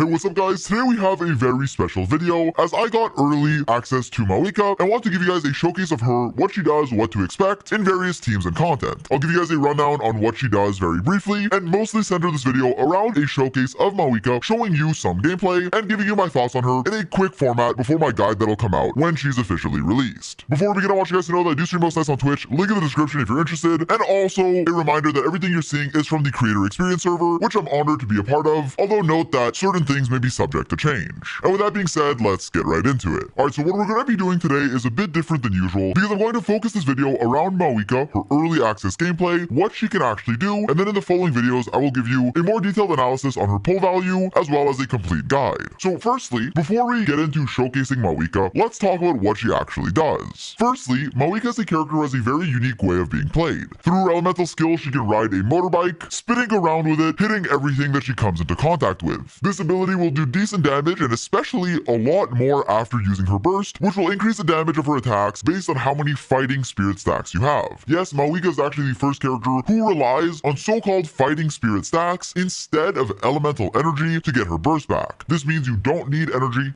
Hey, what's up guys? Today we have a very special video as I got early access to Mavuika and want to give you guys a showcase of her, what she does, what to expect in various teams and content. I'll give you guys a rundown on what she does very briefly and mostly center this video around a showcase of Mavuika, showing you some gameplay and giving you my thoughts on her in a quick format before my guide that'll come out when she's officially released. Before we begin, I want you guys to know that I do stream most nights on Twitch, link in the description if you're interested, and also a reminder that everything you're seeing is from the creator experience server, which I'm honored to be a part of, although note that certain things may be subject to change. And with that being said, let's get right into it. Alright, so what we're going to be doing today is a bit different than usual because I'm going to focus this video around Mavuika, her early access gameplay, what she can actually do, and then in the following videos I will give you a more detailed analysis on her pull value as well as a complete guide. So firstly, before we get into showcasing Mavuika, let's talk about what she actually does. Firstly, Mavuika is a character who has a very unique way of being played. Through her elemental skill, she can ride a motorbike, spinning around with it, hitting everything that she comes into contact with. This ability will do decent damage and especially a lot more after using her burst, which will increase the damage of her attacks based on how many fighting spirit stacks you have. Yes, Mavuika is actually the first character who relies on so-called fighting spirit stacks instead of elemental energy to get her burst back. This means you don't need energy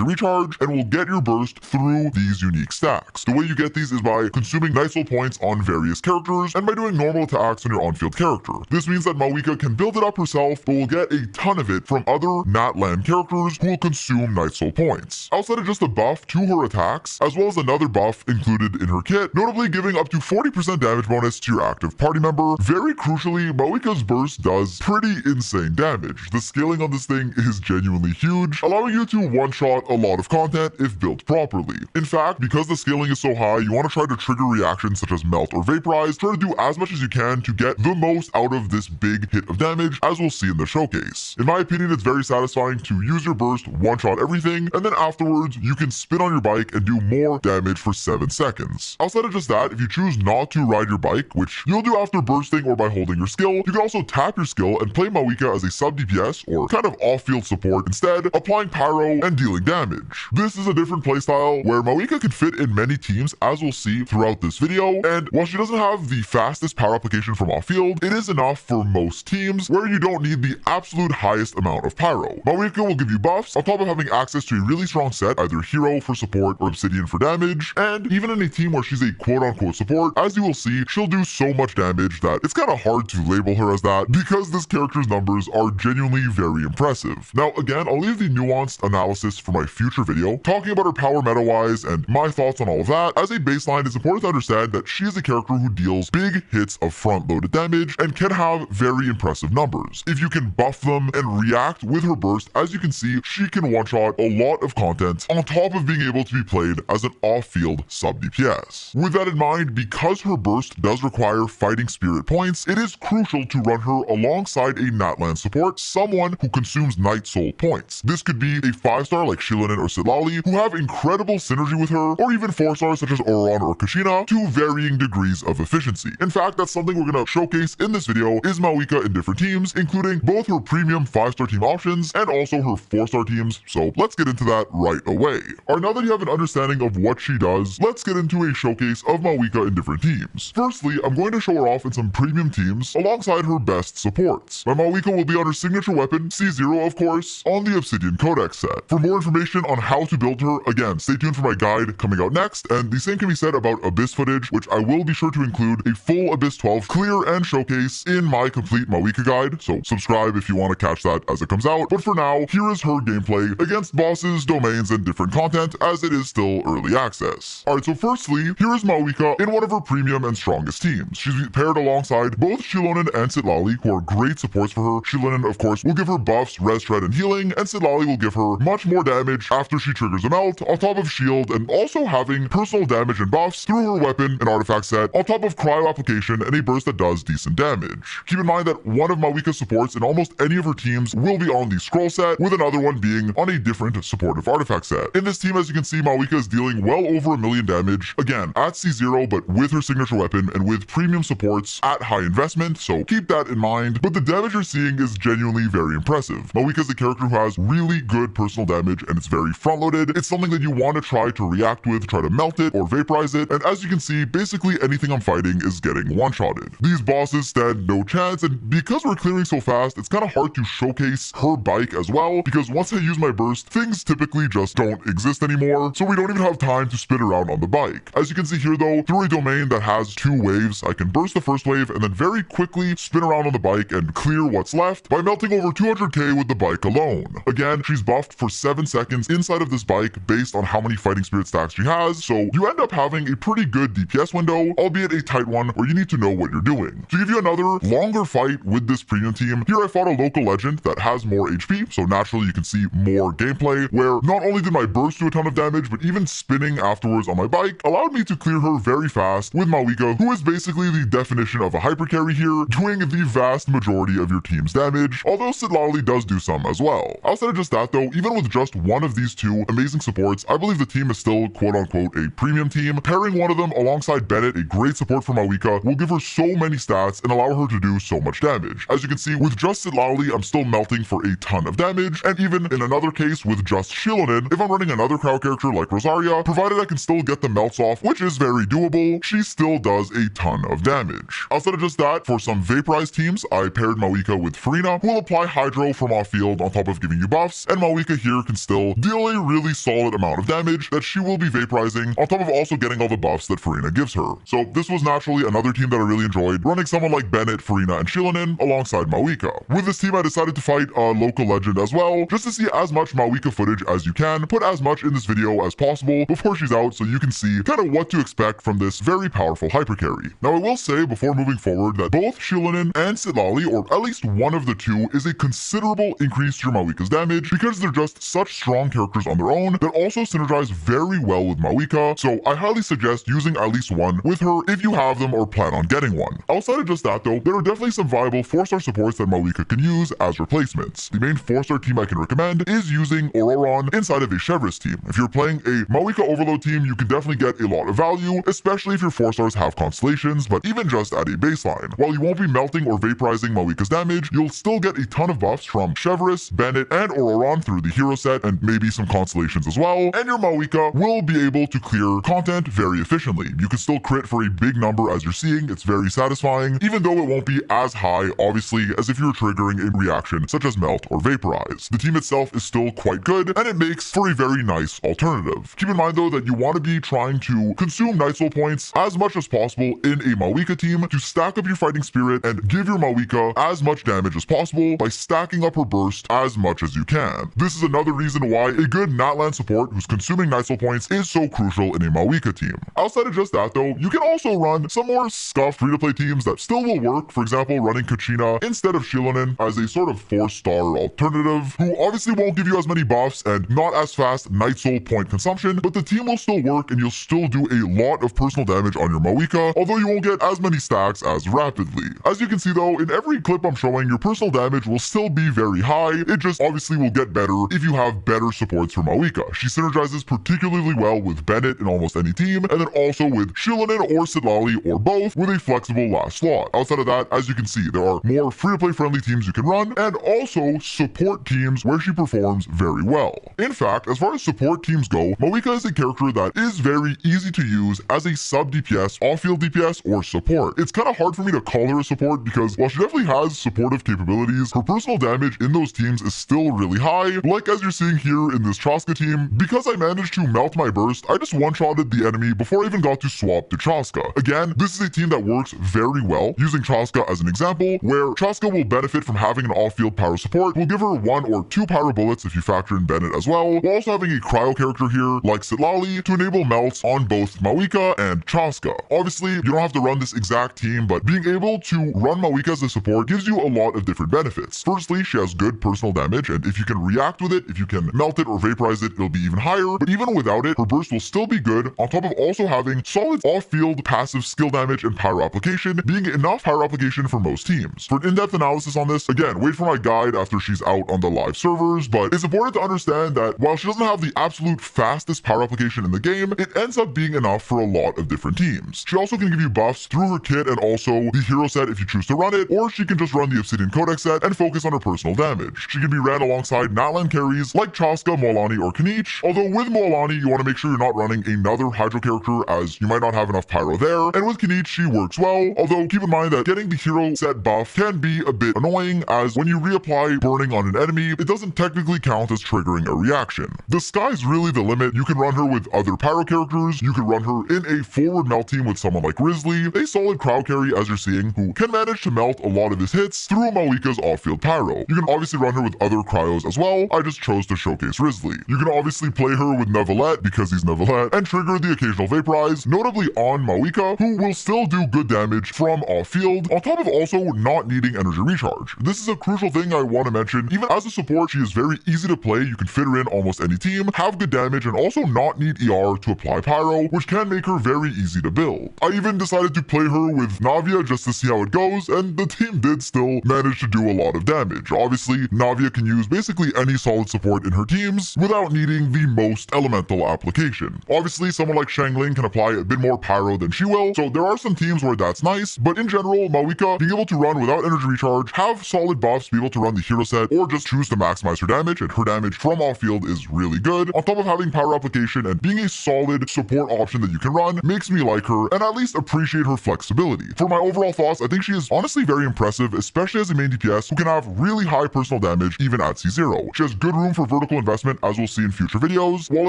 recharge, and will get your burst through these unique stacks. The way you get these is by consuming Night Soul points on various characters and by doing normal attacks on your on-field character. This means that Mavuika can build it up herself, but will get a ton of it from other Natland characters who will consume Night Soul points. Outside of just a buff to her attacks, as well as another buff included in her kit, notably giving up to 40% damage bonus to your active party member. Very crucially, Mavuika's burst does pretty insane damage. The scaling on this thing is genuinely huge, allowing you to one-shot a lot of content if built properly. In fact, because the scaling is so high, you want to try to trigger reactions such as melt or vaporize, try to do as much as you can to get the most out of this big hit of damage, as we'll see in the showcase. In my opinion, it's very satisfying to use your burst, one-shot everything, and then afterwards, you can spin on your bike and do more damage for 7 seconds. Outside of just that, if you choose not to ride your bike, which you'll do after bursting or by holding your skill, you can also tap your skill and play Mavuika as a sub DPS or kind of off-field support instead, applying pyro and dealing damage. This is a different playstyle where Mavuika can fit in many teams, as we'll see throughout this video, and while she doesn't have the fastest power application from off-field, it is enough for most teams where you don't need the absolute highest amount of pyro. Mavuika will give you buffs on top of having access to a really strong set, either hero for support or obsidian for damage, and even in a team where she's a quote-unquote support, as you will see, she'll do so much damage that it's kind of hard to label her as that because this character's numbers are genuinely very impressive. Now again, I'll leave the nuanced analysis for my future video, talking about her power meta-wise and my thoughts on all of that. As a baseline, it's important to understand that she is a character who deals big hits of front-loaded damage and can have very impressive numbers. If you can buff them and react with her burst, as you can see, she can one-shot a lot of content on top of being able to be played as an off-field sub-DPS. With that in mind, because her burst does require fighting spirit points, it is crucial to run her alongside a Natland support, someone who consumes Night Soul points. This could be a 5-star like Shilonen or Sitlali, who have incredible synergy with her, or even 4-stars such as Oron or Kashina, to varying degrees of efficiency. In fact, that's something we're going to showcase in this video is Mavuika in different teams, including both her premium 5-star team options and also her 4-star teams, so let's get into that right away. Alright, now that you have an understanding of what she does, let's get into a showcase of Mavuika in different teams. Firstly, I'm going to show her off in some premium teams alongside her best supports. My Mavuika will be on her signature weapon, C0 of course, on the Obsidian Codex set. For more information on how to build her, again, stay tuned for my guide coming out next, and the same can be said about Abyss footage, which I will be sure to include a full Abyss 12 clear and showcase in my complete Mavuika guide, so subscribe if you want to catch that as it comes out. But for now, here is her gameplay against bosses, domains, and different content, as it is still early access. Alright, so firstly, here is Mavuika in one of her premium and strongest teams. She's paired alongside both Shilonen and Sitlali, who are great supports for her. Shilonen, of course, will give her buffs, res, shred, and healing, and Sitlali will give her much more damage after she triggers a melt, on top of shield, and also having personal damage and buffs through her weapon and artifact set, on top of cryo application and a burst that does decent damage. Keep in mind that one of Mavuika's supports in almost any of her teams will be on the scroll set, with another one being on a different supportive artifact set. In this team, as you can see, Mavuika is dealing well over 1 million damage, again, at C0, but with her signature weapon and with premium supports at high investment, so keep that in mind. But the damage you're seeing is genuinely very impressive. Mavuika is a character who has really good personal damage and it's very front-loaded. It's something that you want to try to react with, try to melt it or vaporize it, and as you can see, basically anything I'm fighting is getting one-shotted. These bosses stand no chance, and because we're clearing so fast, it's kind of hard to showcase her bike as well, because once I use my burst, things typically just don't exist anymore, so we don't even have time to spin around on the bike. As you can see here though, through a domain that has 2 waves, I can burst the first wave and then very quickly spin around on the bike and clear what's left by melting over 200k with the bike alone. Again, she's buffed for 7 seconds inside of this bike based on how many fighting spirit stacks she has, so you end up having a pretty good DPS window, albeit a tight one where you need to know what you're doing. To give you another longer fight with this premium team, here I fought a local legend that has more HP, so naturally you can see more gameplay, where not only did my burst do a ton of damage, but even spinning afterwards on my bike allowed me to clear her very fast with Mauvika, who is basically the definition of a hyper carry here, doing the vast majority of your team's damage, although Sidlali does do some as well. Outside of just that though, even with just one of these 2 amazing supports, I believe the team is still quote-unquote a premium team. Pairing one of them alongside Bennett, a great support for Mauvika, will give her so many stats and allow her to do so much damage. As you can see, with just Sidlali, I'm still melting for a ton of damage, and even in another case with just Shilonin, if I'm running another crowd character like Rosaria, provided I can still get the melts off, which is very doable, she still does a ton of damage. Outside of just that, for some vaporized teams, I paired Mauvika with Farina, who will apply Hydro from off field on top of giving you buffs, and Mauvika here can still deal a really solid amount of damage that she will be vaporizing, on top of also getting all the buffs that Farina gives her. So this was naturally another team that I really enjoyed, running someone like Bennett, Farina, and Shilonin alongside Mauvika. With this team, I decided to fight a local legend as well, just to see as much Mauvika footage as you can, put as much in this video as possible before she's out so you can see kind of what to expect from this very powerful hyper carry. Now I will say before moving forward that both Shilonin and Sidlali, or at least one of the 2, is a considerable increase to your Mauvika's damage because they're just such strong characters on their own that also synergize very well with Mauvika, so I highly suggest using at least one with her if you have them or plan on getting one. Outside of just that though, there are definitely some viable 4-star supports that Mauvika can use as replacements. The main 4-star team I can recommend is using Auroron inside of a Chevreuse team. If you're playing a Mauvika Overload team, you can definitely get a lot of value, especially if your 4-stars have constellations, but even just at a baseline. While you won't be melting or vaporizing Mauvika's damage, you'll still get a ton of buffs from Chevreuse, Bennett, and Auroron through the hero set, and maybe some constellations as well, and your Mauvika will be able to clear content very efficiently. You can still crit for a big number as you're seeing, it's very satisfying, even though it won't be as high, obviously, as if you're triggering a reaction such as melt or vaporize. The team itself is still quite good, and it makes for a very nice alternative. Keep in mind though that you want to be trying to consume Night Soul points as much as possible in a Mauvika team to stack up your fighting spirit and give your Mauvika as much damage as possible by stacking up her burst as much as you can. This is another reason why a good Natlan support who's consuming Night Soul points is so crucial in a Mauvika team. Outside of just that though, you can also run some more scuffed free-to-play teams that still will work, for example running Kachina instead of Shilonin as a sort of 4-star alternative, who obviously won't give you as many buffs and not as fast Night Soul point consumption, but the team will still work and you'll still do a lot of personal damage on your Mauvika, although you won't get as many stacks as rapidly. As you can see though, in every clip I'm showing, your personal damage will still be very high, it just obviously will get better if you have better supports for Mauvika. She synergizes particularly well with Bennett in almost any team, and then also with Shilonin or Sidlali or both with a flexible last slot. Outside of that, as you can see, there are more free-to-play friendly teams you can run, and also support teams where she performs very well. In fact, as far as support teams go, Mauvika is a character that is very easy to use as a sub DPS, off-field DPS, or support. It's kind of hard for me to call her a support because while she definitely has supportive capabilities, her personal damage in those teams is still really high, like as you're seeing here in this Chaska team. Because I managed to melt my burst, I just one-shotted the enemy before I even got to swap to Chaska. Again, this is a team that works very well, using Chaska as an example, where Chaska will benefit from having an off-field pyro support. We'll give her 1 or 2 pyro bullets if you factor in Bennett as well, while also having a cryo character here like Sidlali to enable melts on both Mauvika and Chaska. Obviously, you don't have to run this exact team, but being able to run Mauvika as a support gives you a lot of different benefits. Firstly, she has good personal damage, and if you can react with it, if you can melt it or vaporize it, it'll be even higher, but even without it, her burst will still be good, on top of also having solid off-field passive skill damage and pyro application, being enough pyro application for most teams. For an in-depth analysis on this, again, wait for my guide after she's out on the live servers, but it's important to understand that while she doesn't have the absolute fastest pyro application in the game, it ends up being enough for a lot of different teams. She also can give you buffs through her kit and also the hero set if you choose to run it, or she can just run the Obsidian Codex set and focus on her personal damage. She can be ran alongside Natlan carries like Chaska, Moalani, or Kanich, although with Moalani you want to make sure you're not running another Hydro character as you might not have enough pyro there, and with Kanich she works well, although keep in mind that getting the hero set buff can be a bit annoying as when you reapply burning on an enemy, it doesn't technically count as triggering a reaction. The sky's really the limit. You can run her with other pyro characters, you can run her in a forward melt team with someone like Grizzly, a solid crowd carry as you're seeing, who can manage to melt a lot of his hits through Mavuika's off-field pyro. You can obviously run her with other cryos as well, I just chose to showcase Grizzly. You can obviously play her with Nevalette because he's Nevalette, and trigger the occasional vaporize, notably on Mauvika, who will still do good damage from off-field, on top of also not needing energy recharge. This is a crucial thing I want to mention. Even as a support, she is very easy to play, you can fit her in almost any team, have good damage, and also not need ER to apply pyro, which can make her very easy to build. I even decided to play her with Navia just to see how it goes, and the team did still manage to do a lot of damage. Obviously, Navia can use basically any solid support in her teams without needing the most elemental application. Obviously, someone like Shangling can apply a bit more pyro than she will, so there are some teams where that's nice, but in general, Mauvika being able to run without energy recharge, have solid buffs, be able to run the hero set, or just choose to maximize her damage, and her damage from off-field is really good, on top of having pyro application and being a solid support option that you can run, makes me like her and at least appreciate her flexibility. For my overall thoughts, I think she is honestly very impressive, especially as a main DPS who can have really high personal damage even at C0. She has good room for vertical investment, as we'll see in future videos, while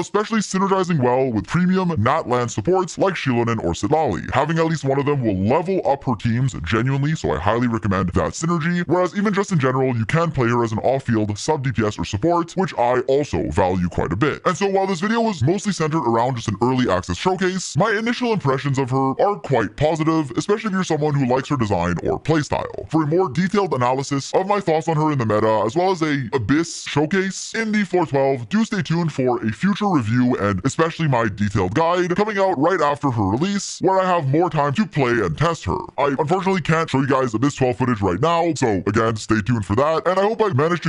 especially synergizing well with premium Nat land supports like Shilonen or Sidlali. Having at least one of them will level up her teams genuinely, so I highly recommend that synergy, whereas even just in general, you can play her as an off-field sub DPS or support, which I also value quite a bit. And so while this video was mostly centered around just an early access showcase, my initial impressions of her are quite positive, especially if you're someone who likes her design or playstyle. For a more detailed analysis of my thoughts on her in the meta, as well as a Abyss showcase in the 412, do stay tuned for a future review and especially my detailed guide coming out right after her release, where I have more time to play and test her. I unfortunately can't show you guys Abyss 12 footage right now, so again, stay tuned for that, and I hope I managed to give